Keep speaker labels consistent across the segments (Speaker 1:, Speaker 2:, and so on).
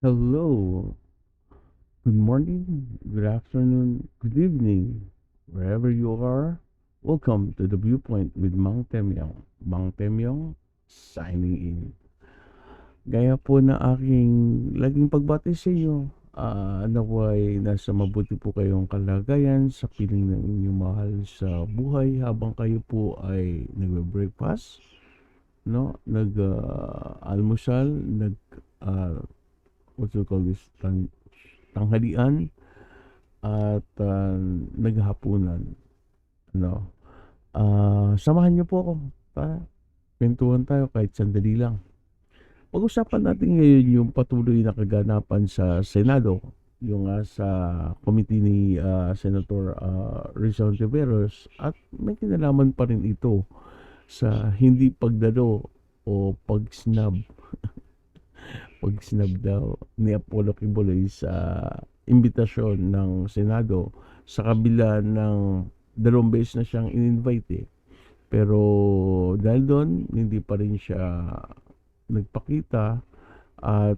Speaker 1: Hello, good morning, good afternoon, good evening, wherever you are. Welcome to the Viewpoint with Mang Temyong. Mang Temyong, signing in. Gaya po na aking laging pagbati sa inyo, naway nasa mabuti po kayong kalagayan sa piling ng inyong mahal sa buhay habang kayo po ay nagbe-breakfast, no? Almusal, uh, what do you call this, tanghalian, at naghahapunan, no? Samahan niyo po ako. Tara, kwentuhan tayo kahit sandali lang. Pag-usapan natin ngayon yung patuloy na kaganapan sa Senado, yung sa committee ni Senator Rizal Tiveros, at may kinalaman pa rin ito sa hindi pagdalo o pag-snub daw ni Apollo Kibuloy sa imbitasyon ng Senado sa kabila ng dalawang beses na siyang in-invite Pero dahil doon, hindi pa rin siya nagpakita at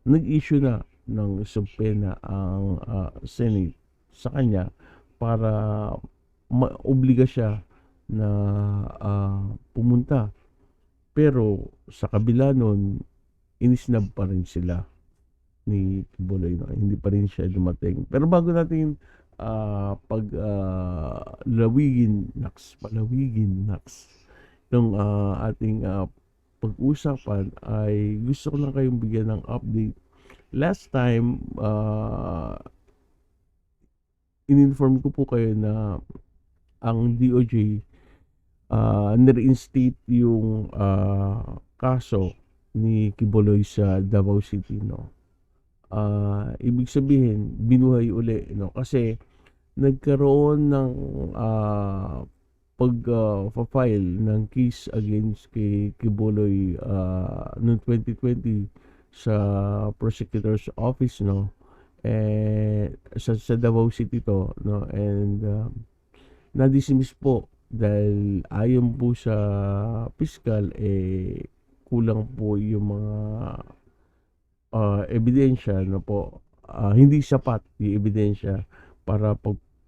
Speaker 1: nag-issue na ng subpoena ang Senate sa kanya para maobliga siya na pumunta. Pero sa kabila nun, inisnab pa rin sila ni Kibuloy, no? Hindi pa rin siya dumating. Pero bago natin palawigin, ng ating pag-usapan, ay gusto ko lang kayong bigyan ng update. Last time, in-inform ko po kayo na ang DOJ nireinstate yung kaso ni Kibuloy sa Davao City, no? Ibig sabihin, binuhay uli, no? Kasi nagkaroon ng pag-file ng case against kay Kibuloy noong 2020 sa prosecutor's office, no? Sa Davao City to, no? And na-dismiss po dahil ayon po sa piskal, kulang po yung mga ebidensya, no po. Hindi sapat yung ebidensya para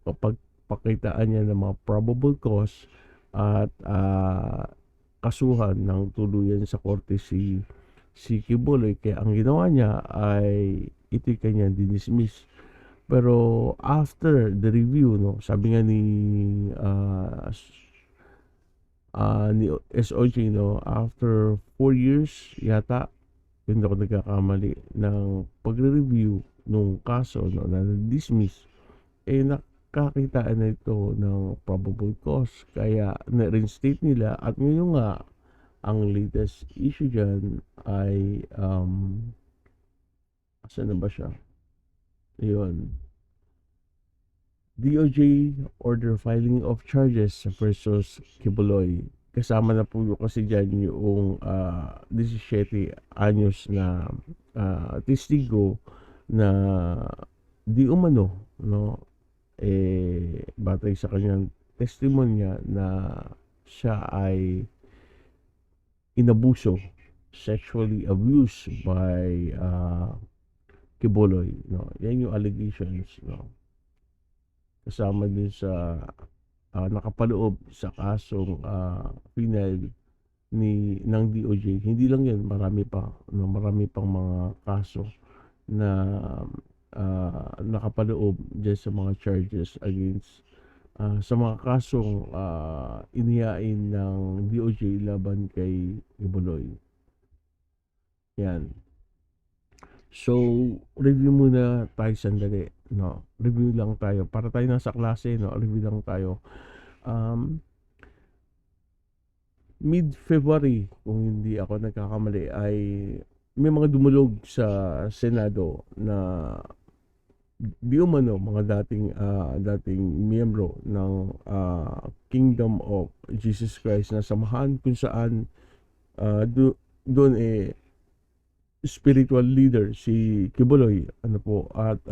Speaker 1: pagpakitaan niya ng mga probable cause at kasuhan ng tuluyan sa korte si Kibuloy. Kaya ang ginawa niya ay ito'y kanya dinismiss. Pero after the review, no, sabi nga ni SOJ, no, after 4 years yata, hindi ako nagkakamali, ng pagre-review nung kaso, no, na dismiss, nakakitaan na ito ng probable cause. Kaya na-reinstate nila, at ngayon nga ang latest issue dyan ay asan na ba siya? Ayun, DOJ order filing of charges versus Kibuloy. Kasama na po kasi dyan yung 17 anyos na testigo na di umano, no, batay sa kanyang testimonya na siya ay inabuso, sexually abused by Kibuloy, no. Yan yung allegations, no, kasama din sa nakapaloob sa kasong final ng DOJ. Hindi lang 'yan, marami pa, no, marami pang mga kaso na nakapaloob diyan sa mga charges against sa mga kasong inihain ng DOJ laban kay Kibuloy. Yan. So, review muna tayo sandali, no? Review lang tayo. Para tayo nasa klase, no? Review lang tayo. Mid-February, kung hindi ako nagkakamali, ay may mga dumulog sa Senado na di umano mga dating miyembro ng Kingdom of Jesus Christ na samahan, kung saan doon spiritual leader si Kibuloy, ano po, at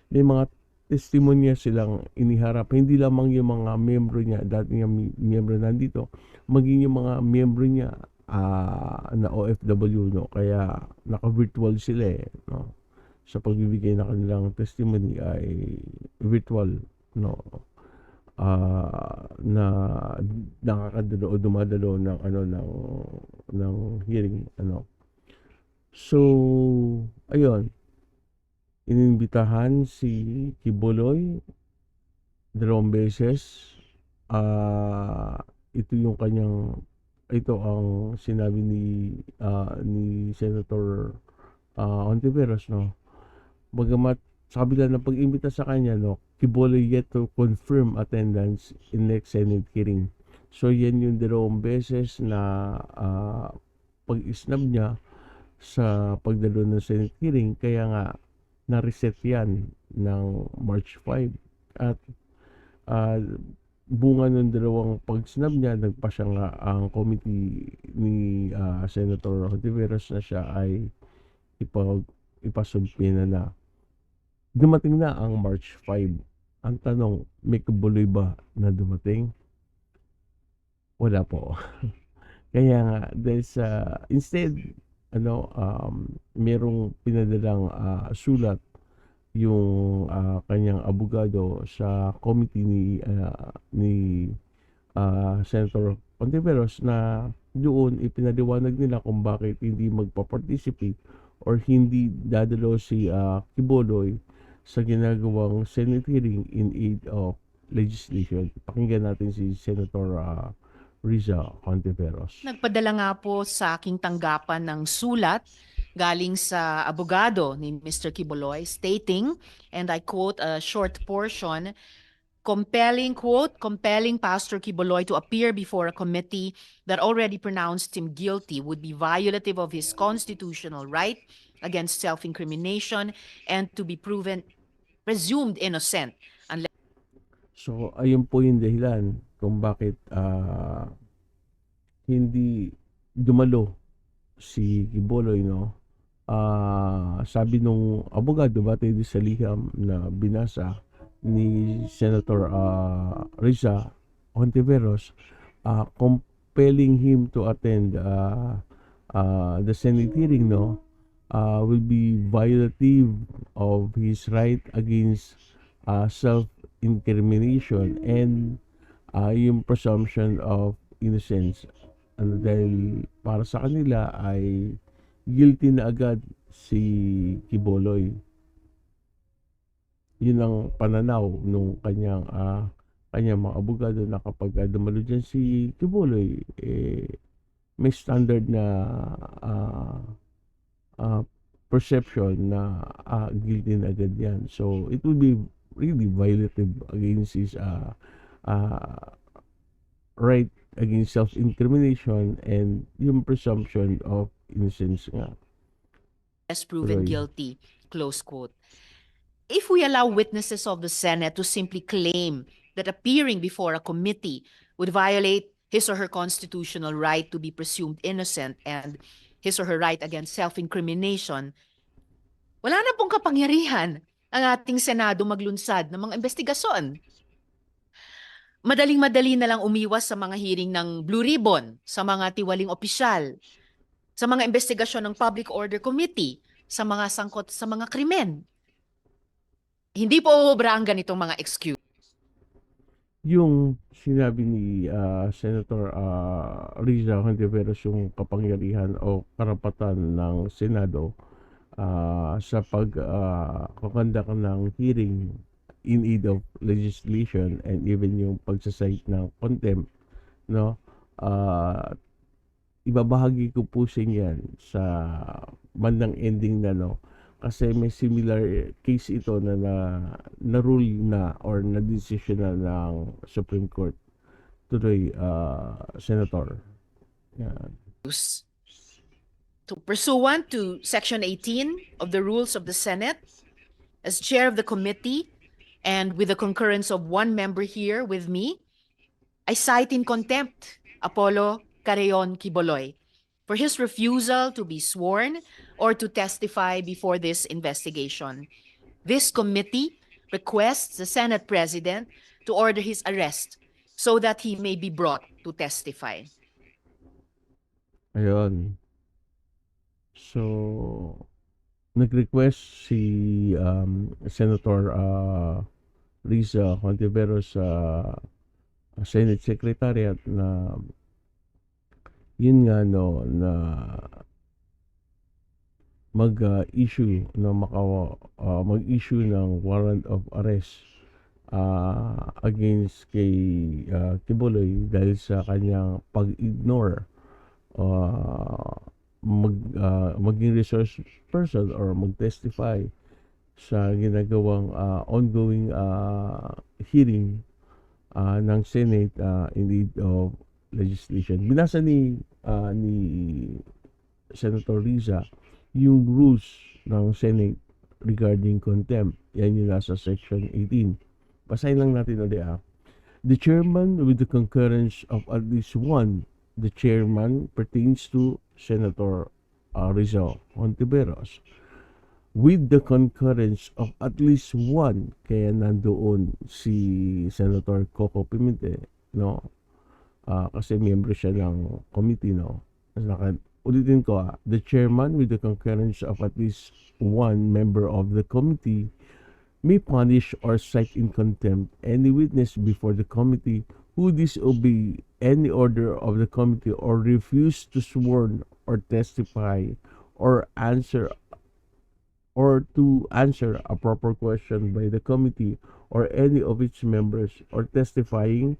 Speaker 1: may mga testimonya silang iniharap. Hindi lamang yung mga miyembro niya, dating yung miyembro nandito, maging yung mga miyembro niya na OFW, no? Kaya naka-virtual sila eh, no? Sa pagbibigay ng kanilang testimony ay virtual, no? Na nakakadalo o dumadalo ng ano ng hearing, ano. So, ayun, inimbitahan si Kibuloy 2 beses. Ito yung kanyang ito ang sinabi ni Senator Ontiveros, no. Bagamat sa kabila ng pag-imbita sa kanya, no, Kibuloy yet to confirm attendance in next Senate hearing. So yan yung 2 beses na pag-isnab niya sa pagdalo ng Senate hearing, kaya nga na-reset yan ng March 5. At ah, bunga ng dalawang pag-snub niya, nagpa siya nga ang committee ni Senator Hontiveros na siya ay ipasumpina na. Dumating na ang March 5. Ang tanong, may Kibuloy ba na dumating? Wala po. Kaya nga, dahil sa, instead, merong pinadalang sulat yung kanyang abogado sa committee ni Senator Ontiveros, na doon ipinaliwanag nila kung bakit hindi magpa-participate or hindi dadalo si Kibuloy sa ginagawang Senate hearing in aid of legislation. Pakinggan natin si Senator Riza Ontiveros.
Speaker 2: Nagpadala nga po sa aking tanggapan ng sulat galing sa abogado ni Mr. Kibuloy stating, and I quote a short portion, compelling Pastor Kibuloy to appear before a committee that already pronounced him guilty would be violative of his constitutional right against self-incrimination and to be presumed innocent.
Speaker 1: So, ayun po yung dahilan kung bakit hindi dumalo si Kibuloy, no? Sabi nung abogado, batay din sa liham na binasa ni Senator Riza Ontiveros, compelling him to attend the Senate hearing, no, will be violative of his right against self-incrimination and yung presumption of innocence. Dahil para sa kanila ay guilty na agad si Kibuloy. Yun ang pananaw nung kanyang mga abogado, na kapag dumalo dyan si Kibuloy, may standard na perception na guilty na agad yan. So it will be really violative against his right against self-incrimination and yung presumption of innocence nga.
Speaker 2: As proven guilty, close quote. If we allow witnesses of the Senate to simply claim that appearing before a committee would violate his or her constitutional right to be presumed innocent and his or her right against self-incrimination, wala na pong kapangyarihan ang ating Senado maglunsad ng mga investigasyon. Madaling-madali na lang umiwas sa mga hearing ng Blue Ribbon, sa mga tiwaling opisyal, sa mga investigasyon ng Public Order Committee, sa mga sangkot sa mga krimen. Hindi po uubra ang ganitong mga excuse.
Speaker 1: Yung sinabi ni Senator Riza Hontiveros, yung kapangyarihan o karapatan ng Senado sa pagkakandak ng hearing in aid of legislation and even yung pagsasite ng contempt, no, ibabahagi ko po sa inyo yan sa bandang ending na, no, kasi may similar case ito na rule na or na decision na ng Supreme Court. Tuloy, Senator. Yan.
Speaker 2: So, pursuant to Section 18 of the Rules of the Senate, as chair of the committee, and with the concurrence of one member here with me, I cite in contempt Apollo Carreon Kibuloy for his refusal to be sworn or to testify before this investigation. This committee requests the Senate President to order his arrest so that he may be brought to testify.
Speaker 1: Ayun. So, nag-request si Senator Risa Hontiveros sa Senate Secretariat na yun nga no na mag-issue no mag-issue ng warrant of arrest against kay Kibuloy dahil sa kanyang pag-ignore maging resource person or mag-testify sa ginagawang ongoing hearing ng Senate in need of legislation. Binasa ni Senator Riza yung rules ng Senate regarding contempt. Yan yung nasa section 18. Basahin lang natin ulit. The chairman with the concurrence of at least one, the chairman pertains to Senator Rizal Hontiveros, with the concurrence of at least one, kaya nandoon si Senator Coco Pimentel, no? Kasi member siya ng committee, no? Ulitin ko, the chairman with the concurrence of at least one member of the committee may punish or cite in contempt any witness before the committee who disobey any order of the committee or refuse to sworn or testify or answer a proper question by the committee or any of its members, or testifies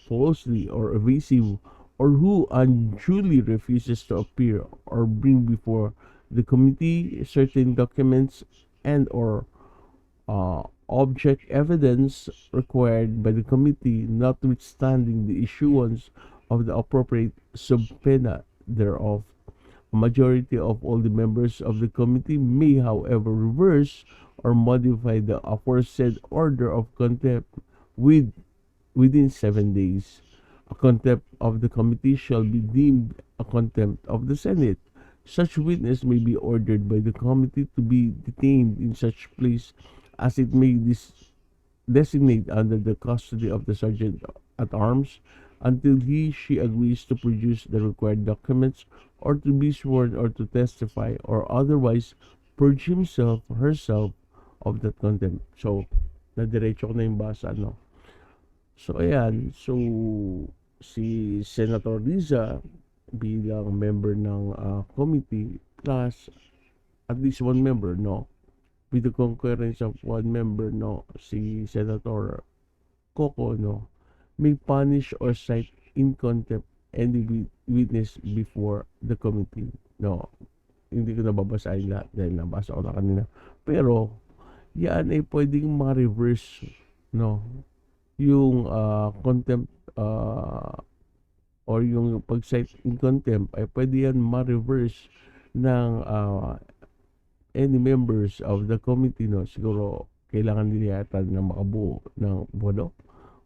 Speaker 1: falsely or evasive, or who unduly refuses to appear or bring before the committee certain documents and or object evidence required by the committee, notwithstanding the issuance of the appropriate subpoena thereof. A majority of all the members of the committee may, however, reverse or modify the aforesaid order of contempt within 7 days. A contempt of the committee shall be deemed a contempt of the Senate. Such witness may be ordered by the committee to be detained in such place as it may designate under the custody of the sergeant at arms until she agrees to produce the required documents or to be sworn or to testify or otherwise purge himself or herself of that contempt. So, nadiretso ko na yung basa, no? So, ayan. So, si Senator Riza bilang member ng committee plus at least one member, no? With the concurrence of one member, no? Si Senator Coco, no? May punish or cite in contempt any witness before the committee. No, hindi ko nababasahin lahat dahil nabasa ko na kanina. Pero, yan ay pwedeng ma-reverse, no? Yung contempt or yung pag-cite in contempt ay pwede yan ma-reverse ng any members of the committee, no? Siguro, kailangan nila yata na makabuo ng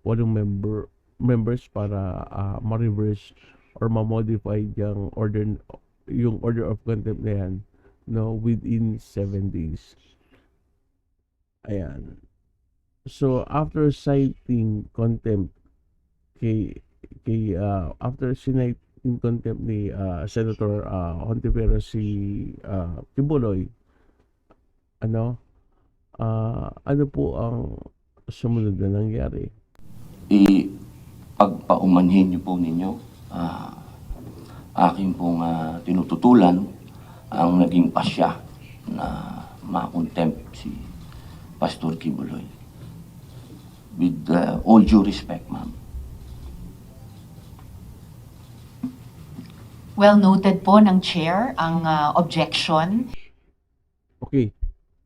Speaker 1: walong members para ma-reverse or ma-modify yung order of contempt na yan, no, within 7 days. Ayan. So after citing contempt after citing contempt ni Senator Hontiveros si Kibuloy, ano po ang sumunod na nangyari?
Speaker 3: Pagpaumanhin niyo po ninyo, aking pong tinututulan ang naging pasya na makontempt si Pastor Kibuloy. With all due respect, ma'am.
Speaker 2: Well noted po ng chair ang objection.
Speaker 1: Okay.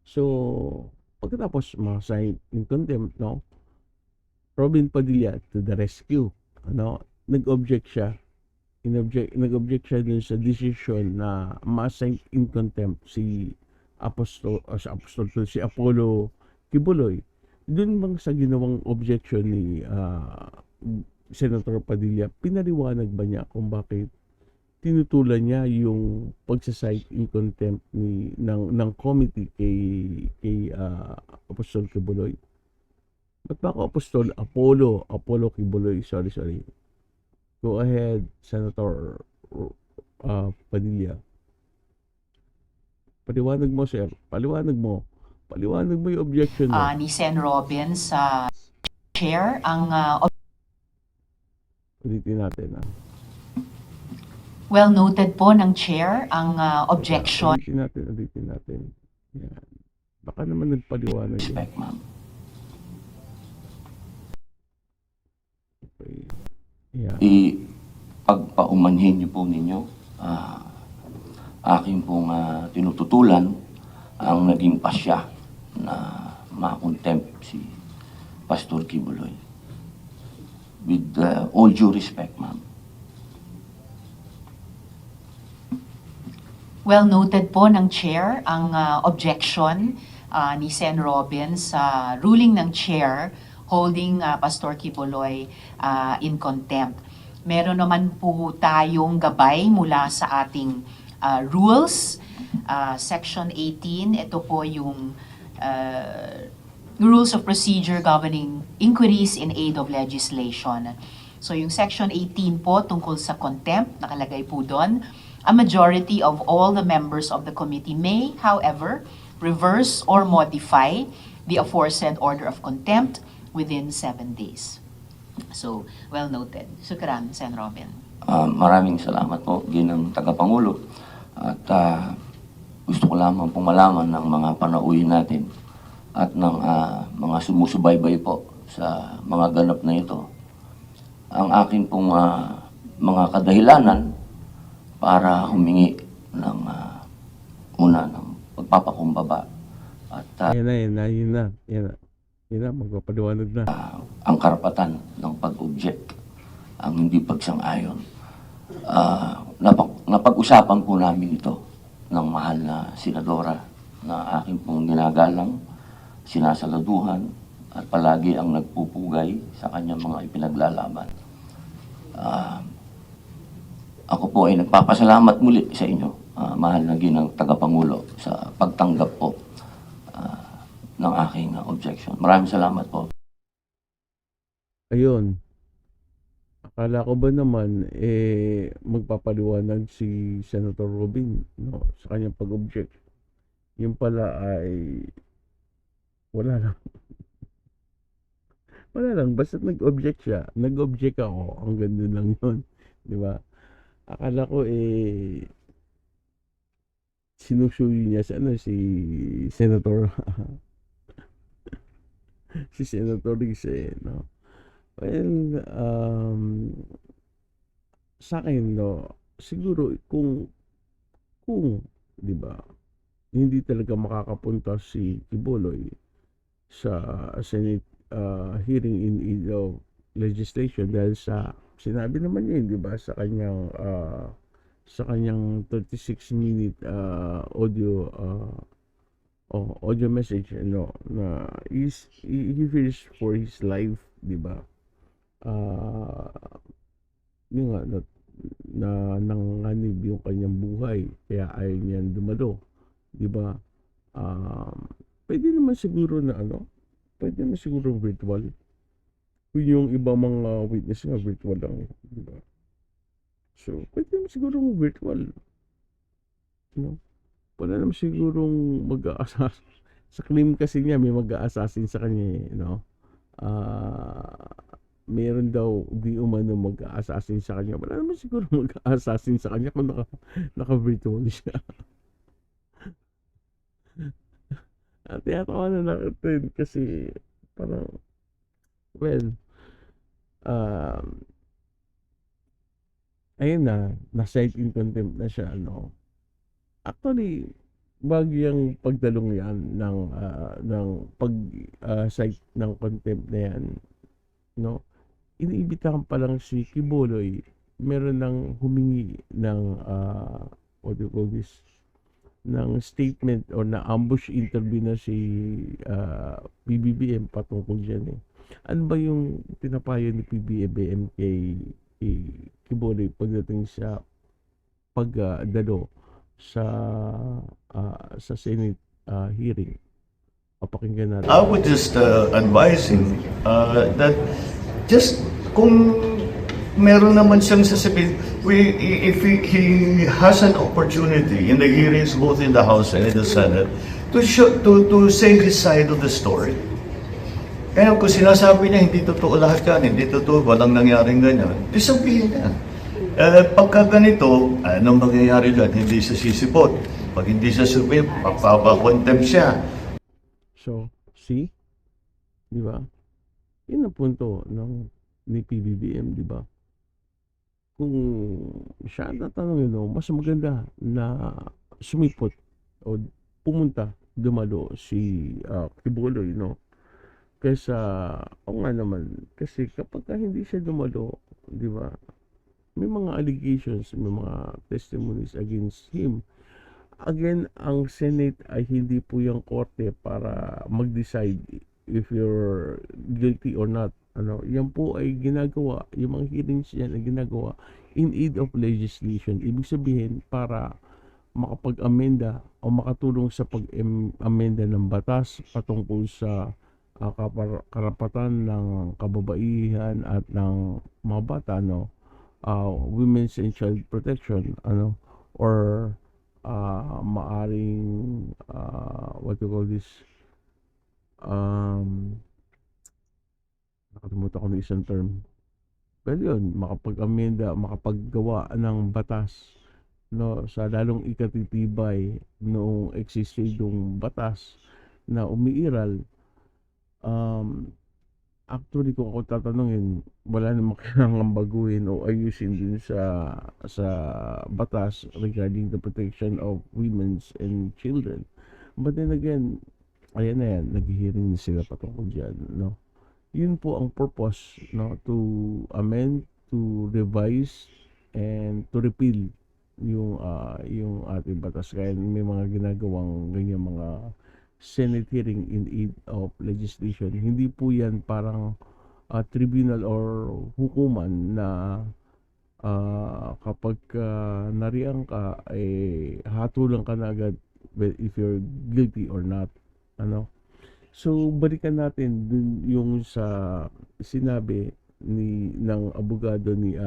Speaker 1: So, pagkatapos ma-cite in contempt, no? Robin Padilla to the rescue. Ano? Nag-object siya dun sa decision na ma-cite in contempt si Apollo Kibuloy. Dun bang sa ginawang objection ni Senator Padilla, pinaliwanag ba niya kung bakit tinutulan niya yung pagsa-cite in contempt ng committee kay Apostol Kibuloy? Ba't ba ako Apollo Kibuloy? Sorry. Go ahead, Senator Padilla. Paliwanag mo, sir. Paliwanag mo. Paliwanag mo yung objection mo.
Speaker 2: Ni Sen. Robin sa chair ang
Speaker 1: Ulitin natin.
Speaker 2: well noted po ng chair ang objection.
Speaker 1: Ulitin natin. Yan. Baka naman nagpaliwanag.
Speaker 3: Respect, ma'am.
Speaker 1: Okay. Yeah.
Speaker 3: Pagpaumanhin niyo po ninyo, aking pong tinututulan ang naging pasya na makontempt si Pastor Kibuloy. With all due respect, ma'am.
Speaker 2: Well noted po ng chair ang objection ni Sen. Robin sa ruling ng chair holding Pastor Kibuloy in contempt. Meron naman po tayong gabay mula sa ating rules. Section 18, ito po yung rules of procedure governing inquiries in aid of legislation. So yung section 18 po tungkol sa contempt, nakalagay po doon, a majority of all the members of the committee may, however, reverse or modify the aforesaid order of contempt within 7 days. So, well noted. Sukran, Sen. Robin.
Speaker 3: Maraming salamat po, ginang tagapangulo. At gusto ko lamang pong malaman ng mga panauhin natin at ng mga sumusubaybay po sa mga ganap na ito. Ang akin pong mga kadahilanan para humingi ng ng pagpapakumbaba at
Speaker 1: Yan na, magpapaliwanag na.
Speaker 3: ang karapatan ng pag-object, ang hindi pagsang-ayon. Napag-usapan po namin ito ng mahal na senadora na aking pong ginagalang, sinasaladuhan at palagi ang nagpupugay sa kanyang mga ipinaglalaban. Ako po ay nagpapasalamat muli sa inyo, mahal na ginang tagapangulo, sa pagtanggap po ng aking objection. Maraming salamat po.
Speaker 1: Ayun. Akala ko ba naman, magpapaliwanag si Senator Robin, no, sa kanyang pag-object. Yung pala ay wala lang. Wala lang, basta nag-object siya. Nag-object ako. Ang ganda lang yun. Di ba? Akala ko sinusuyo niya si Senator si Senator Rize, no? Well, sa akin, no, siguro kung di ba, hindi talaga makakapunta si Kibuloy sa Senate hearing in aid of legislation dahil sa sinabi naman niya, di ba, sa kanyang 36-minute audio message, no, na he fears for his life, di ba? Yun nga, na nanganib yung kanyang buhay, kaya ayaw niyan dumalo, di ba? Pwede naman siguro virtual. Kung yung ibang mga witness nga virtual lang, di ba? So, pwede naman siguro virtual, no? Wala naman sigurong mag-a-assassin. Sa claim kasi niya, may mag-a-assassin sa kanya, no? Meron daw di umano mag-a-assassin sa kanya. Wala naman siguro mag-a-assassin sa kanya kung naka-virtual siya. At tinatawa na natin kasi parang, well, ayun na, na-cite in contempt na siya, no? Actually, bagyang pagdalong yan ng pag-cite ng contempt na yan, no? Iniibitahan pa lang si Kibuloy, meron nang humingi ng what do you call this, ng statement or na ambush interview na si PBBM patungkol dyan, Ano ba yung pinapayo ni PBBM kay Kibuloy pagdating sa pagdalo sa Senate hearing? Papakinggan natin.
Speaker 4: I would just advise him that just kung meron naman siyang sasabihin, if he has an opportunity in the hearings both in the House and in the Senate to say his side of the story. Kaya kung sinasabi niya, hindi totoo lahat yan, hindi totoo, walang nangyaring ganyan, di sabihin niya. Pagka ganito, anong mangyayari dyan? Hindi siya sisipot. Pag hindi siya sisipot, papakontempt siya.
Speaker 1: So, see? Di ba? Yun ang punto ni PBBM, di ba? Kung siya ang tatanungin, mas maganda na sumipot o pumunta, dumalo si Kibuloy, kaysa, o nga naman, kasi kapag hindi siya dumalo, di ba, may mga allegations, may mga testimonies against him. Again, ang Senate ay hindi po yung korte para mag-decide if you're guilty or not. Yan po ay ginagawa, yung mga hearings yan ay ginagawa in aid of legislation. Ibig sabihin, para makapag-amenda o makatulong sa pag-amenda ng batas patungkol sa karapatan ng kababaihan at ng mga bata, women's and child protection, or maaring what you call this, nakalimutan ko ng isang term, pero yun, makapag-amenda, makapaggawa ng batas, sa lalong ikatitibay noong existing batas na umiiral. Actually, kung ako tatanungin, wala namang kailangan baguhin o ayusin din sa batas regarding the protection of women's and children. But then again, ayan na yan, nag-hearing na sila patungkol dyan, Yun po ang purpose, to amend, to revise, and to repeal yung ating batas. Kaya may mga ginagawang ganyan mga Senate hearing in aid of legislation. Hindi po yan parang tribunal or hukuman na kapag nariang ka, hatulan ka na agad if you're guilty or not. So, balikan natin dun yung sa sinabi ng abogado ni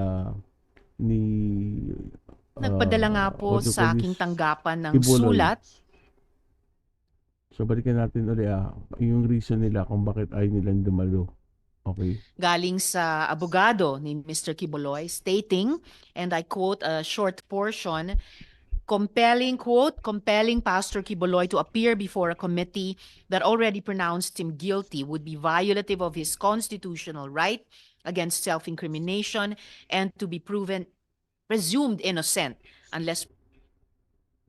Speaker 2: Nagpadala nga po
Speaker 1: what do you
Speaker 2: sa
Speaker 1: call
Speaker 2: aking
Speaker 1: this?
Speaker 2: tanggapan ng
Speaker 1: Kibuloy.
Speaker 2: sulat
Speaker 1: So, balikan natin ulit yung reason nila kung bakit ayaw nilang dumalo. Okay.
Speaker 2: galing sa abogado ni Mr. Kibuloy stating, and I quote a short portion, compelling Pastor Kibuloy to appear before a committee that already pronounced him guilty would be violative of his constitutional right against self-incrimination and to be presumed innocent unless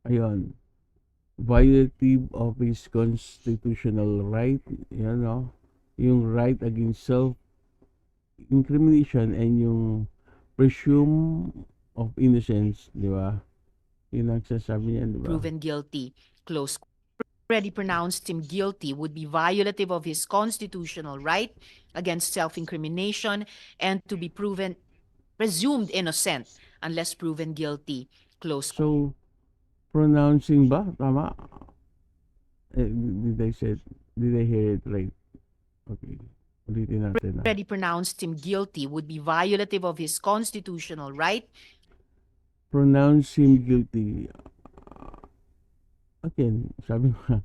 Speaker 1: Ayun. Violative of his constitutional right, yung right against self-incrimination and yung presume of innocence, di ba? Yun ang sasabi niyan, di ba?
Speaker 2: proven guilty, close quote. Already pronounced him guilty would be violative of his constitutional right against self-incrimination and to be presumed innocent unless proven guilty, close quote.
Speaker 1: So, pronouncing ba? Tama? Did I hear it right? Okay. Ulitin natin.
Speaker 2: Already pronounced him guilty would be violative of his constitutional right
Speaker 1: Pronounce him guilty. Again, sabi ko,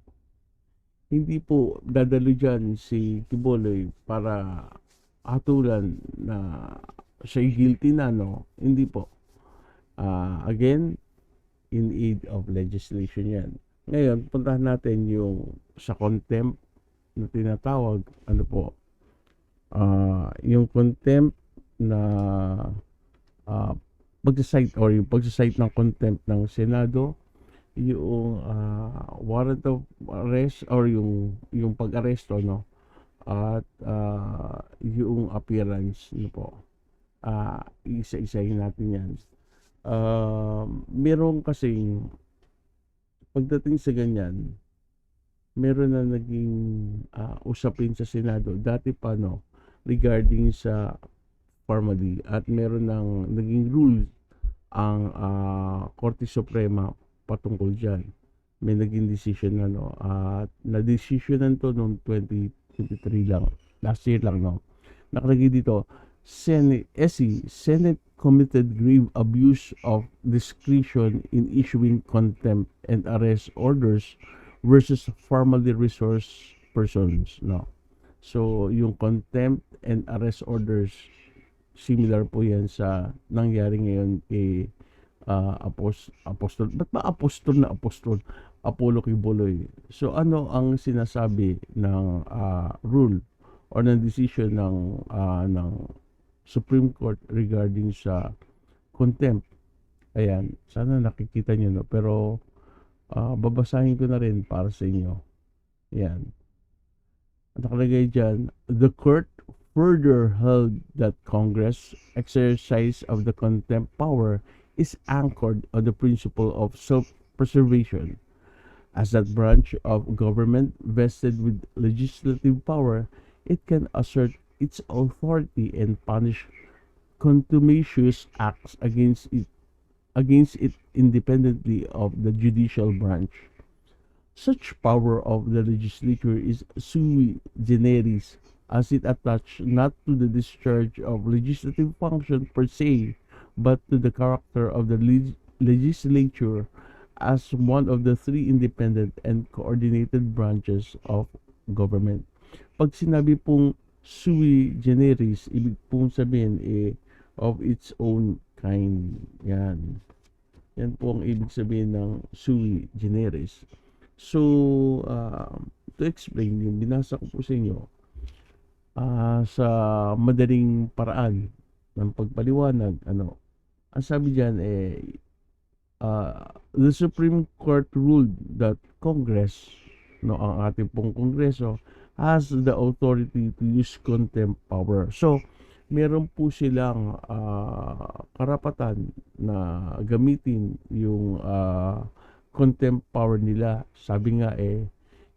Speaker 1: hindi po dadalo dyan si Kibuloy para hatulan na siya guilty na, Hindi po. Again, in aid of legislation yan. Ngayon, puntahan natin yung sa contempt na tinatawag, yung contempt na pagsasite ng contempt ng Senado, yung warrant of arrest or yung pag-aresto, at yung appearance, isa-isahin natin yan. Meron kasing pagdating sa ganyan, meron na naging usapin sa Senado dati pa, regarding sa formally, at meron nang naging rule ang Korte Suprema patungkol dyan. May naging decision na, at na-decisionan to noong 2023 lang, last year lang, nakalagay dito, Senate committed grave abuse of discretion in issuing contempt and arrest orders versus formally resourced persons. No. So, yung contempt and arrest orders, similar po yan sa nangyari ngayon kay apostol. Ba't ba apostol na apostol? Apollo Kibuloy. So, ano ang sinasabi ng rule or ng decision ng Supreme Court regarding sa contempt? Ayan, sana nakikita nyo, no? Pero, babasahin ko na rin para sa inyo. Ayan. Nakalagay dyan, the court further held that Congress exercise of the contempt power is anchored on the principle of self-preservation. As that branch of government vested with legislative power, it can assert its authority and punish contumacious acts against it independently of the judicial branch. Such power of the legislature is sui generis, as it attached not to the discharge of legislative function per se, but to the character of the legislature as one of the three independent and coordinated branches of government. Pag sinabi pong sui generis, ibig pong sabihin of its own kind. Yan. Yan po ang ibig sabihin ng sui generis. So, to explain, yung binasa ko po sa inyo, sa madaling paraan ng pagpaliwanag, ang sabi dyan the Supreme Court ruled that Congress, ang ating pong Kongreso, has the authority to use contempt power. So, meron po silang karapatan na gamitin yung contempt power nila. Sabi nga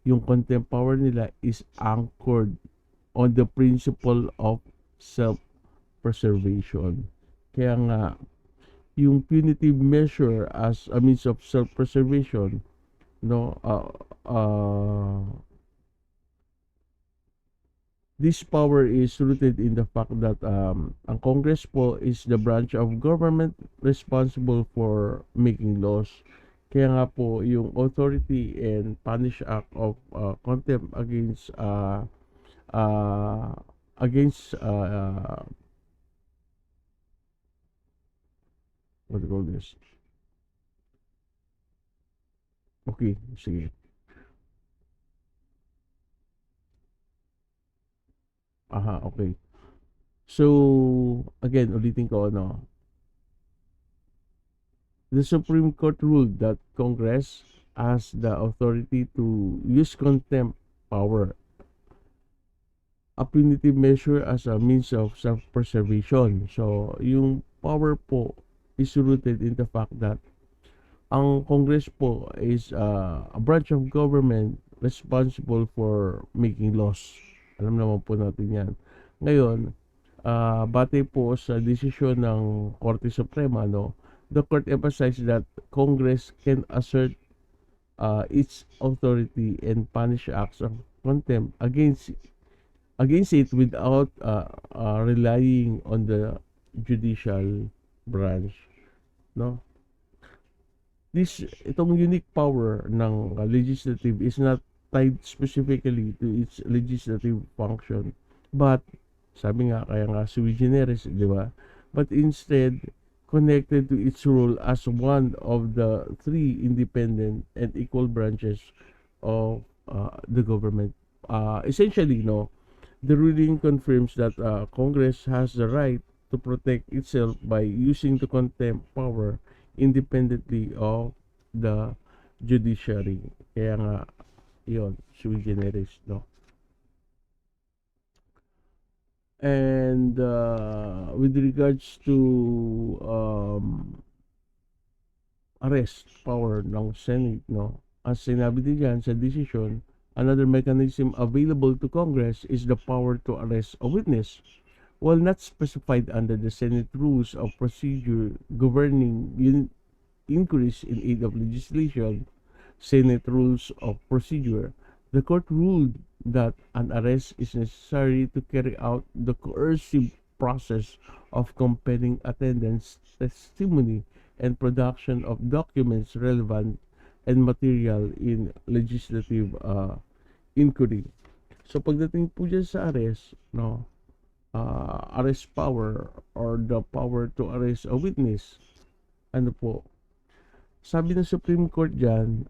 Speaker 1: yung contempt power nila is anchored on the principle of self-preservation. Kaya nga, yung punitive measure as a means of self-preservation, this power is rooted in the fact that ang Congress po is the branch of government responsible for making laws. Kaya nga po yung authority and punish act of contempt against what do you call this? Okay, sige. Okay. So, again, ulitin ko, the Supreme Court ruled that Congress has the authority to use contempt power, a punitive measure as a means of self-preservation. So, yung power po is rooted in the fact that ang Congress po is a branch of government responsible for making laws. Alam naman po natin yan. Ngayon, batay po sa desisyon ng Korte Suprema, the court emphasized that Congress can assert its authority and punish acts of contempt against it without relying on the judicial branch. Itong unique power ng legislative is not tied specifically to its legislative function, but sabi nga, kaya nga sui generis, di ba? But instead connected to its role as one of the three independent and equal branches of the government. Essentially, the ruling confirms that Congress has the right to protect itself by using the contempt power independently of the judiciary. Kaya nga, yun, sui generis, And with regards to arrest power ng Senate, as sinabi din dyan sa decision, another mechanism available to Congress is the power to arrest a witness. While not specified under the Senate Rules of Procedure governing inquiries in aid of legislation, Senate Rules of Procedure, the court ruled that an arrest is necessary to carry out the coercive process of compelling attendance, testimony, and production of documents relevant and material in legislative inquiry. So pagdating po dyan sa arrest, no, arrest power or the power to arrest a witness, ano po, sabi ng Supreme Court dyan,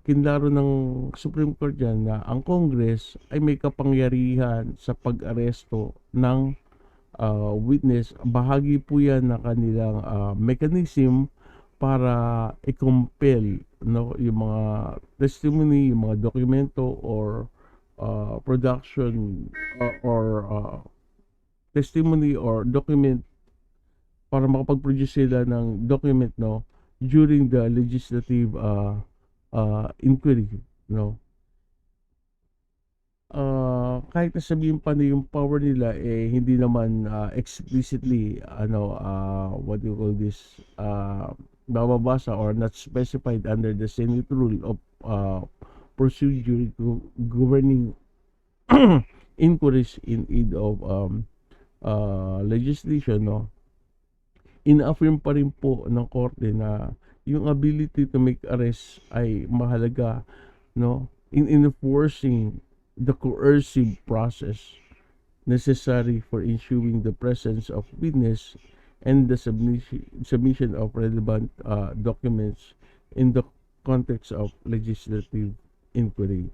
Speaker 1: kinlaro ng Supreme Court dyan na ang Congress ay may kapangyarihan sa pag-aresto ng witness. Bahagi po yan ng kanilang mechanism para i-compel, no, yung mga testimony, yung mga dokumento or production or testimony or document para makapag-produce sila ng document, no, during the legislative inquiry, no. Kahit na sabihin pa na yung power nila hindi naman explicitly what do you call this, bababasa or not specified under the Senate rule of procedure governing inquiries in aid of legislation, no. In-affirm pa rin po ng korte na yung ability to make arrest ay mahalaga, no, in enforcing the coercive process necessary for ensuring the presence of witness and the submission of relevant documents in the context of legislative inquiry.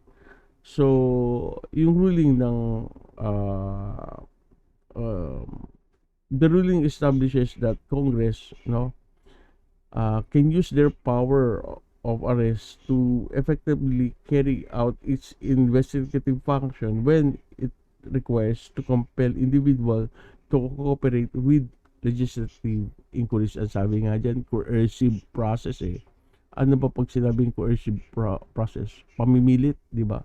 Speaker 1: So, yung ruling ng the ruling establishes that Congress, no, can use their power of arrest to effectively carry out its investigative function when it requires to compel individual to cooperate with legislative inquiries. Ang sabi nga dyan, coercive process Ano ba pag sinabing coercive process? Pamimilit, di ba?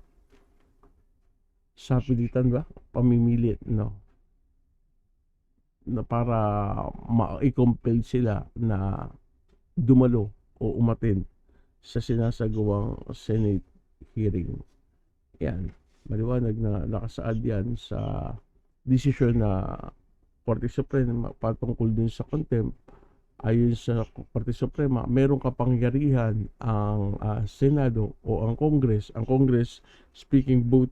Speaker 1: Sapilitan ba? Pamimilit, no? Na para ma-compel sila na dumalo o umattend sa sinasagawang Senate hearing. Yan, maliwanag na nakasaad yan sa desisyon na Korte Suprema patungkol din sa contempt. Ayon sa Korte Suprema, merong kapangyarihan ang Senado o ang Congress. Ang Congress, speaking both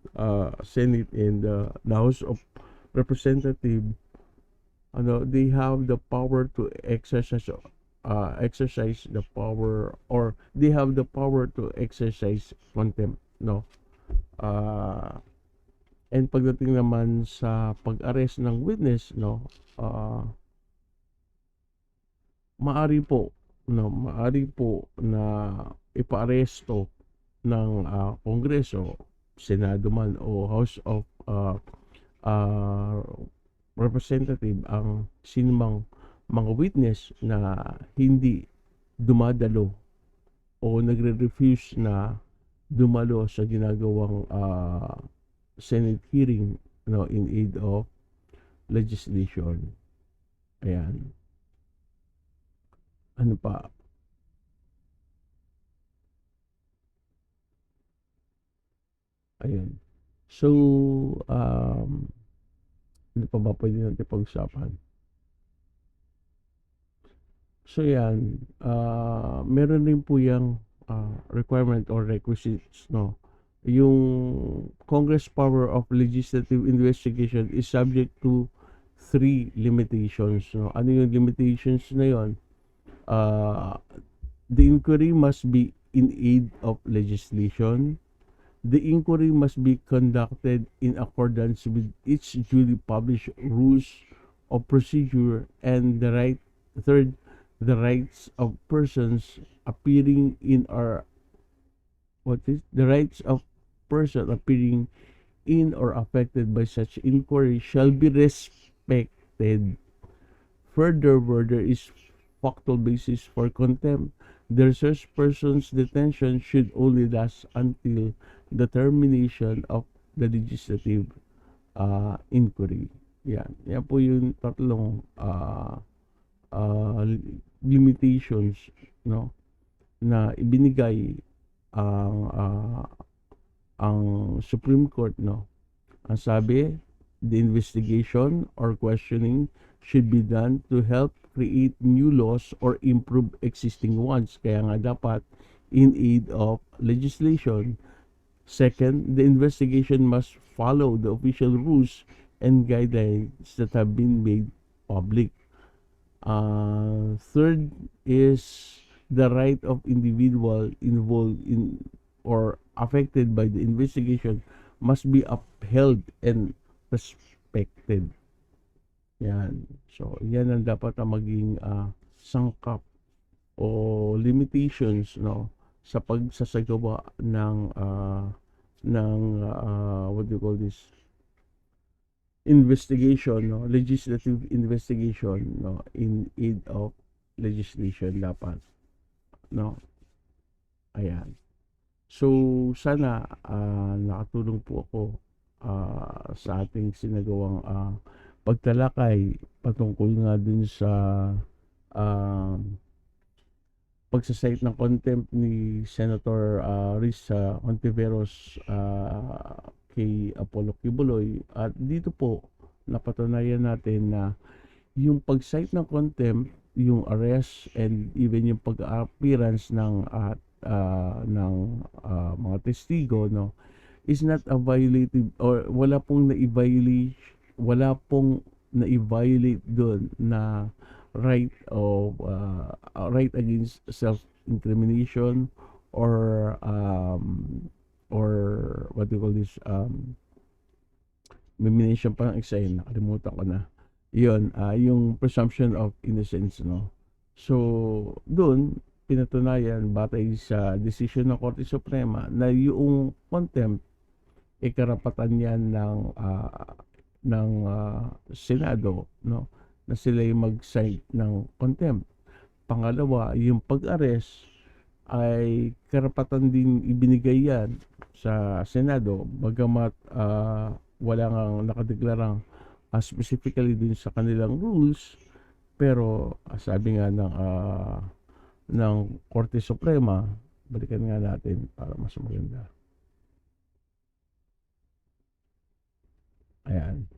Speaker 1: Senate and the House of Representatives, they have the power to exercise the power, or they have the power to exercise contempt, no. And pagdating naman sa pag-arrest ng witness, no, maari po na ipa-aresto ng Kongreso, Senado man o House of Representative ang sinumang mga witness na hindi dumadalo o nagre-refuse na dumalo sa ginagawang Senate hearing, no, in aid of legislation. Ayan. Ano pa? Ayan. So, ano pa ba pwede natin pag-usapan? So yan, meron rin po yung requirement or requisites, no. Yung Congress power of legislative investigation is subject to 3 limitations, no. Ano yung limitations na yon? The inquiry must be in aid of legislation. The inquiry must be conducted in accordance with its duly published rules of procedure, and the rights of persons appearing in or affected by such inquiry shall be respected. Furthermore, there is factual basis for contempt. The research person's detention should only last until the termination of the legislative inquiry. Yan po yung tatlong limitations, no, na ibinigay ang Supreme Court, no. Ang sabi, The investigation or questioning should be done to help create new laws or improve existing ones. Kaya nga dapat in aid of legislation. Second, the investigation must follow the official rules and guidelines that have been made public. Third is the right of individual involved in or affected by the investigation must be upheld and respected. Yan. So, yan ang dapat ang maging sangkap o limitations, no, sa pagsasagawa ng what do you call this, investigation, no, legislative investigation, no, in aid of legislation dapat, no. Ayan. So sana nakatulong po ako sa ating sinagawang pagtalakay patungkol nga dun sa pagsasite ng contempt ni Senator Risa Hontiveros kay Apollo Kibuloy. At dito po napatunayan natin na yung pag-cite ng contempt, yung arrest, and even yung pag-appearance ng mga testigo, no, is not a violative or wala pong na-violate doon na right of right against self-incrimination or what do you call this, may mention pa ng isa yun, nakalimutan ko na yun, yung presumption of innocence, no. So doon pinatunayan batay sa decision ng Korte Suprema na yung contempt karapatan yan ng Senado, no, na sila yung mag-cite ng contempt. Pangalawa, yung pag-arrest ay karapatan din ibinigay yan sa Senado, bagamat wala ngang nakadeklarang specifically din sa kanilang rules, pero sabi nga ng Korte Suprema, balikan nga natin para mas maganda. Ayan.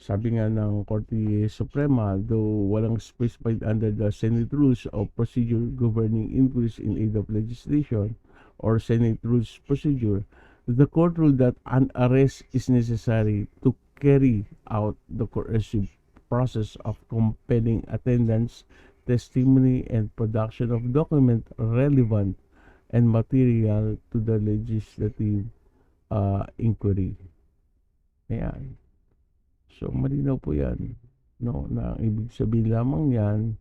Speaker 1: Sabi nga ng Korte Suprema, though walang specified under the Senate Rules of Procedure governing inquiries in aid of legislation or Senate Rules Procedure, the court ruled that an arrest is necessary to carry out the coercive process of compelling attendance, testimony, and production of document relevant and material to the legislative inquiry. Ayan. So, malinaw po yan, no, na ibig sabihin lamang yan,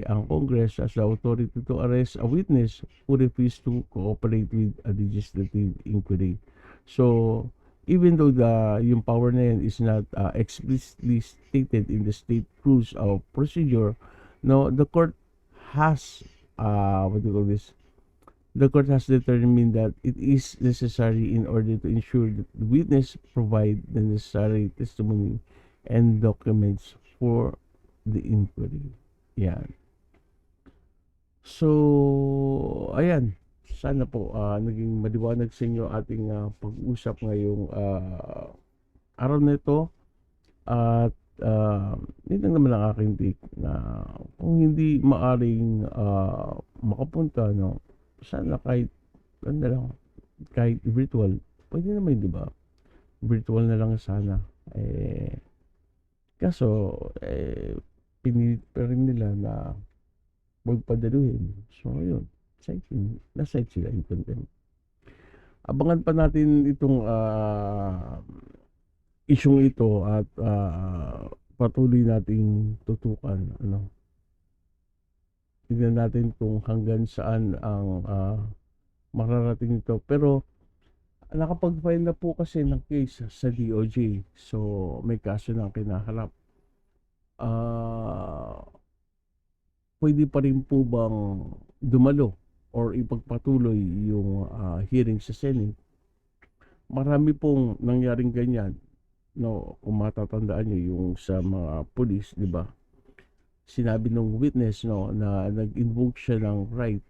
Speaker 1: ang Congress as the authority to arrest a witness who refused to cooperate with a legislative inquiry. So, even though yung power na yan is not explicitly stated in the state rules of procedure, no, the court has, what do you call this, the court has determined that it is necessary in order to ensure that the witness provide the necessary testimony and documents for the inquiry. Yan. So, ayan. Sana po naging maliwanag sa inyo ating pag-usap ngayong araw na ito. At yun lang naman ang aking take na kung hindi maaring makapunta, no, sana kahit kahit virtual, pwede naman, di ba? Virtual na lang sana. Kaso pinilit pa rin nila na magpadaluhin. So yun, na-cite sila in contempt. Abangan pa natin itong isyong ito at patuloy nating tutukan, ano. Tignan natin kung hanggang saan ang mararating ito. Pero nakapag-file na po kasi ng case sa DOJ. So may kaso na kinaharap. Pwede pa rin po bang dumalo or ipagpatuloy yung hearing sa Senate? Marami pong nangyaring ganyan, no, kung matatandaan niyo yung sa mga pulis, di ba? Sinabi ng witness, no, na nag-invoke siya ng right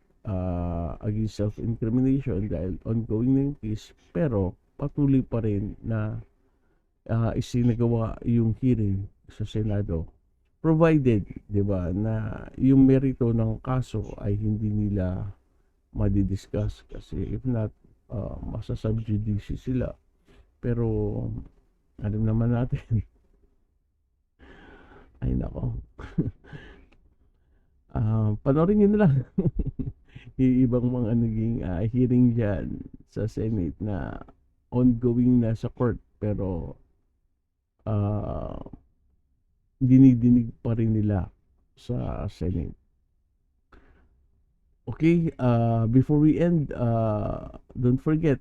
Speaker 1: against self-incrimination dahil ongoing na yung case, pero patuloy pa rin na isinagawa yung hearing sa Senado, provided, 'di ba, na yung merito ng kaso ay hindi nila madidiscuss, kasi if not, masa-subjudice sila. Pero alam naman natin, ay nako, panoorin niyo na lang yung ibang mga naging hearing diyan sa Senate na ongoing na sa court, pero ah, dinidinig pa rin nila sa Senate. Okay, before we end, don't forget,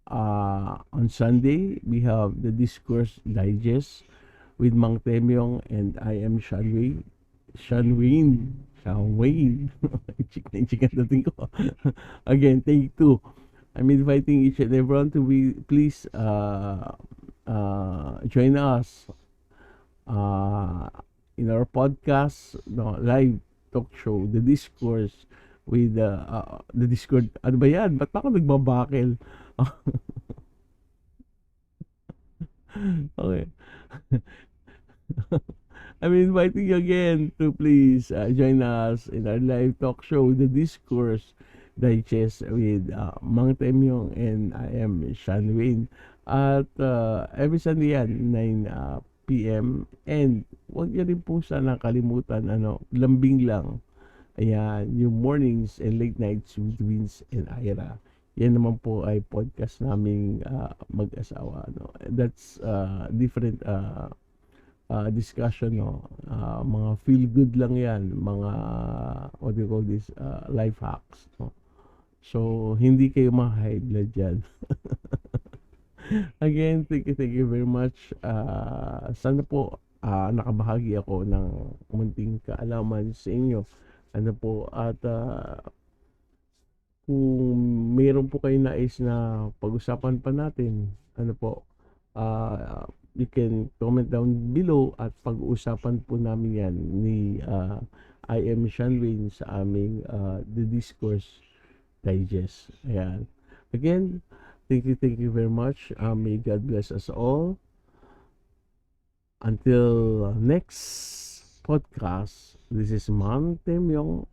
Speaker 1: on Sunday, we have the Discourse Digest with Mang Temyong, and I am Shanwayne. Shanwayne. Chika dating ko. Again, take two. I'm inviting each and everyone to please join us in our podcast, no, live talk show, The Discourse with the Discord. Ano ba yan? Ba't ako nagbabakil? Okay. I'm inviting you again to please join us in our live talk show, The Discourse Digest with Mang Temyong, and I am Sean Wayne. At every Sunday yan, 9 p.m. And huwag niyo rin po sana kalimutan, lambing lang. Ayan, yung mornings and late nights with Vince and Ira. Yan naman po ay podcast naming mag-asawa. No? That's different discussion. No? Mga feel good lang yan. Mga, what do you call this, life hacks. No? So, hindi kayo ma-high blood dyan. Again, thank you very much. Sana po nakabahagi ako ng munting kaalaman sa inyo. At kung mayroon po kayo nais na pag-usapan pa natin, you can comment down below at pag-uusapan po namin yan ni I am Sean Wayne sa aming The Discourse Digest. Ayan. Again, thank you very much. May God bless us all. Until next podcast, this is Mang Temyong.